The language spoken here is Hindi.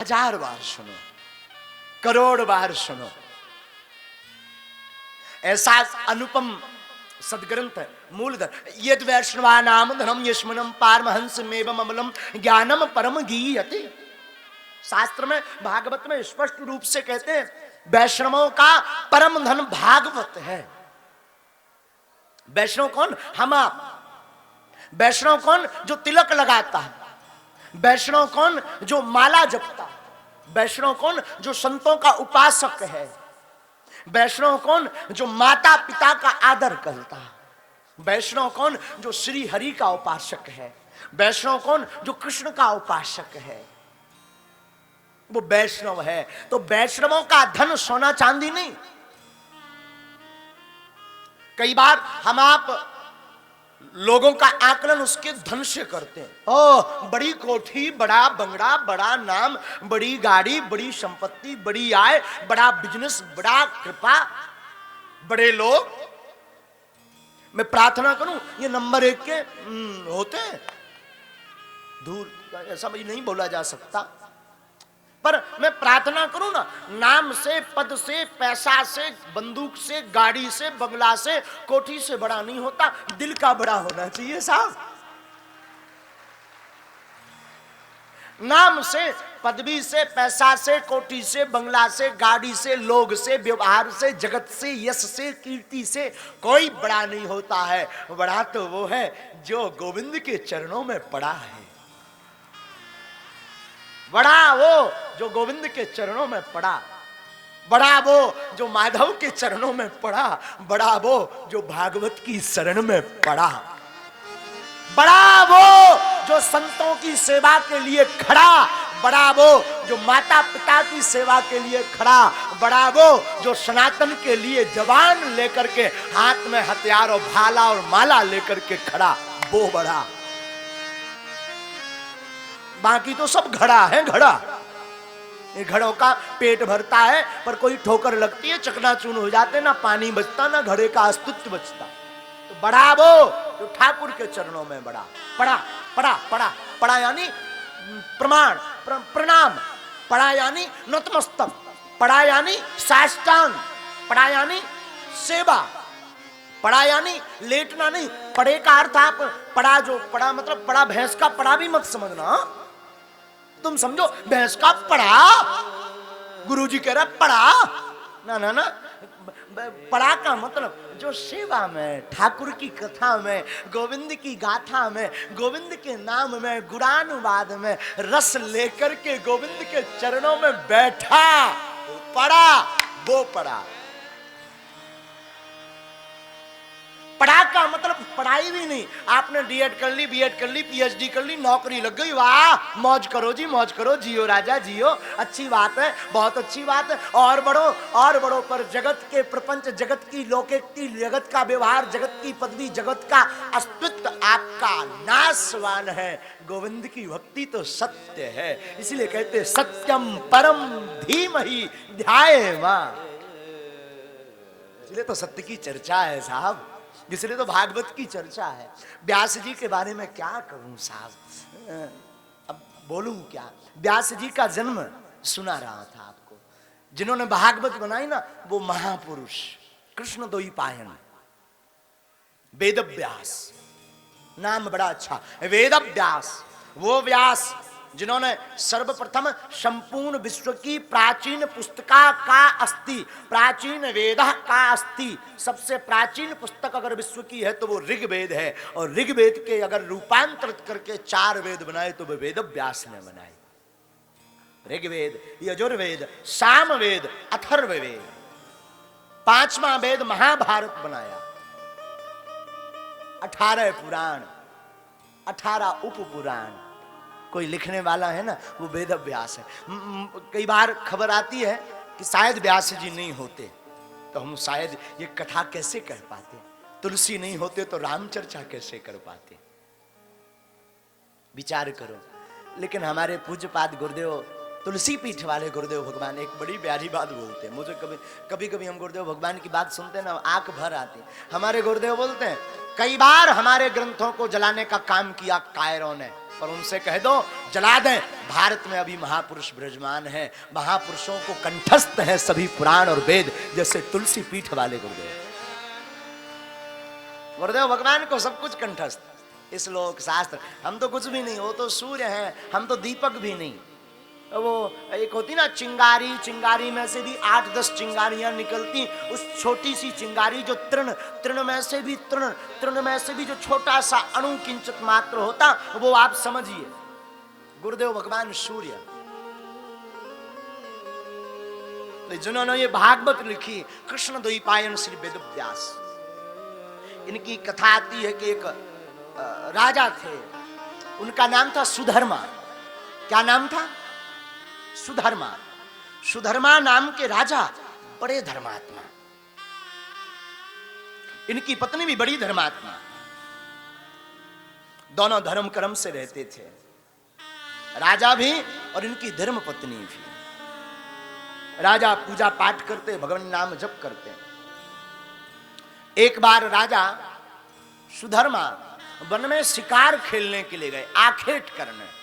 1000 बार सुनो, करोड़ बार सुनो। ऐसा अनुपम सदग्रंथ है मूलधर। यद वैष्णवा नाम धनम यस्मनम पारमहंसमेवम अमलम ज्ञानम परम गीयते। शास्त्र में भागवत में स्पष्ट रूप से कहते हैं वैष्णवों का परम धन भागवत है। वैष्णव कौन? हम आप। वैष्णव कौन? जो तिलक लगाता है। वैष्णव कौन? जो माला जपता है। वैष्णव कौन? जो संतों का उपासक है। वैष्णव कौन? जो माता पिता का आदर करता है। वैष्णव कौन? जो श्री हरि का उपासक है। वैष्णव कौन? जो कृष्ण का उपासक है, वो वैष्णव है। तो वैष्णवों का धन सोना चांदी नहीं। कई बार हम आप लोगों का आकलन उसके धन से करते हैं। ओ बड़ी कोठी, बड़ा बंगला, बड़ा नाम, बड़ी गाड़ी, बड़ी संपत्ति, बड़ी आय, बड़ा बिजनेस, बड़ा कृपा, बड़े लोग। मैं प्रार्थना करूं ये नंबर 1 के होते हैं। दूर ऐसा भी नहीं बोला जा सकता, पर मैं प्रार्थना करूं ना, नाम से, पद से, पैसा से, बंदूक से, गाड़ी से, बंगला से, कोठी से बड़ा नहीं होता, दिल का बड़ा होना चाहिए साहब। नाम से, पदवी से, पैसा से, कोठी से, बंगला से, गाड़ी से, लोग से, व्यवहार से, जगत से, यश से, कीर्ति से कोई बड़ा नहीं होता है। बड़ा तो वो है जो गोविंद के चरणों में पड़ा है। बड़ा वो जो गोविंद के चरणों में पड़ा। बड़ा वो जो माधव के चरणों में पड़ा। बड़ा वो जो भागवत की शरण में पड़ा। बड़ा वो जो संतों की सेवा के लिए खड़ा। बड़ा वो जो माता पिता की सेवा के लिए खड़ा। बड़ा वो जो सनातन के लिए जवान लेकर के हाथ में हथियार और भाला और माला लेकर के खड़ा, वो बड़ा। बाकी तो सब घड़ा है, घड़ा। ये घड़ों का पेट भरता है, पर कोई ठोकर लगती है चकनाचूर हो जाते, ना पानी बचता ना घड़े का अस्तित्व बचता। तो बड़ा वो जो ठाकुर के चरणों में बड़ा। पड़ा पड़ा पड़ा पड़ा यानी प्रमाण, प्रणाम। पड़ा यानी नतमस्तक। पड़ा यानी साष्टांग। पड़ा यानी सेवा। पड़ा यानी लेटना नहीं। पड़े का अर्थ आप पड़ा, जो पड़ा मतलब पड़ा भैंस का पड़ा भी मत समझना। तुम समझो भैंस का पड़ा, गुरुजी कह रहा पड़ा, ना ना ना। पड़ा का मतलब जो सेवा में, ठाकुर की कथा में, गोविंद की गाथा में, गोविंद के नाम में, गुणानुवाद में रस लेकर के गोविंद के चरणों में बैठा, पड़ा, वो पड़ा। पढ़ा का मतलब पढ़ाई भी नहीं। आपने डीएड कर ली, बीएड कर ली, पीएचडी कर ली, नौकरी लग गई, वाह मौज करो जी, मौज करो, जियो राजा जियो, अच्छी बात है, बहुत अच्छी बात है। और बढ़ो और बढ़ो, पर जगत के प्रपंच, जगत की लौकिकता, जगत का व्यवहार, जगत की पदवी, जगत का अस्तित्व आपका नाशवान है। गोविंद की भक्ति तो सत्य है, इसलिए कहते सत्यम परम धीमहि ध्यायेमा। इसलिए तो सत्य की चर्चा है साहब, इसलिए तो भागवत की चर्चा है। व्यास जी के बारे में क्या कहूं साहब, अब बोलूं क्या। व्यास जी का जन्म सुना रहा था आपको। जिन्होंने भागवत बनाई ना, वो महापुरुष कृष्ण द्वैपायन वेद व्यास, नाम बड़ा अच्छा, वेद व्यास। वो व्यास जिन्होंने सर्वप्रथम संपूर्ण विश्व की प्राचीन पुस्तका का अस्ति, प्राचीन वेद का अस्ति, सबसे प्राचीन पुस्तक अगर विश्व की है तो वो ऋग्वेद है। और ऋग्वेद के अगर रूपांतरित करके 4 वेद बनाए तो वो वेद व्यास ने बनाए। ऋग्वेद, यजुर्वेद, सामवेद, अथर्ववेद। 5वां वेद महाभारत बनाया। 18 पुराण, 18 उप पुराण। कोई लिखने वाला है ना, वो वेद व्यास है। कई बार खबर आती है कि शायद व्यास जी नहीं होते तो हम शायद ये कथा कैसे कह पाते, तुलसी नहीं होते तो रामचर्चा कैसे कर पाते। विचार करो। लेकिन हमारे पूज्यपाद गुरुदेव तुलसी पीठ वाले गुरुदेव भगवान एक बड़ी प्यारी बात बोलते हैं। मुझे कभी कभी हम गुरुदेव भगवान की बात सुनते हैं ना, आंख भर आती है। हमारे गुरुदेव बोलते हैं, कई बार हमारे ग्रंथों को जलाने का काम किया कायरों ने, पर उनसे कह दो जला दें। भारत में अभी महापुरुष विराजमान है, महापुरुषों को कंठस्थ है सभी पुराण और वेद, जैसे तुलसी पीठ वाले गुरुदेव। गुरुदेव भगवान को सब कुछ कंठस्थ, इस लोक शास्त्र। हम तो कुछ भी नहीं, वो तो सूर्य है, हम तो दीपक भी नहीं। वो एक होती ना चिंगारी, चिंगारी में से भी 8-10 चिंगारियां निकलती। उस छोटी सी चिंगारी जो तृण में से भी तृण में से भी जो छोटा सा अणु किंचित मात्र होता, वो आप समझिए गुरुदेव भगवान सूर्य। तो जिन्होंने ये भागवत लिखी, कृष्ण द्वैपायन श्री वेदव्यास, इनकी कथा आती है कि एक राजा थे, उनका नाम था सुधर्मा। क्या नाम था? सुधर्मा। सुधर्मा नाम के राजा बड़े धर्मात्मा, इनकी पत्नी भी बड़ी धर्मात्मा, दोनों धर्म कर्म से रहते थे, राजा भी और इनकी धर्म पत्नी भी। राजा पूजा पाठ करते, भगवान नाम जप करते। एक बार राजा सुधर्मा वन में शिकार खेलने के लिए गए, आखेट करने।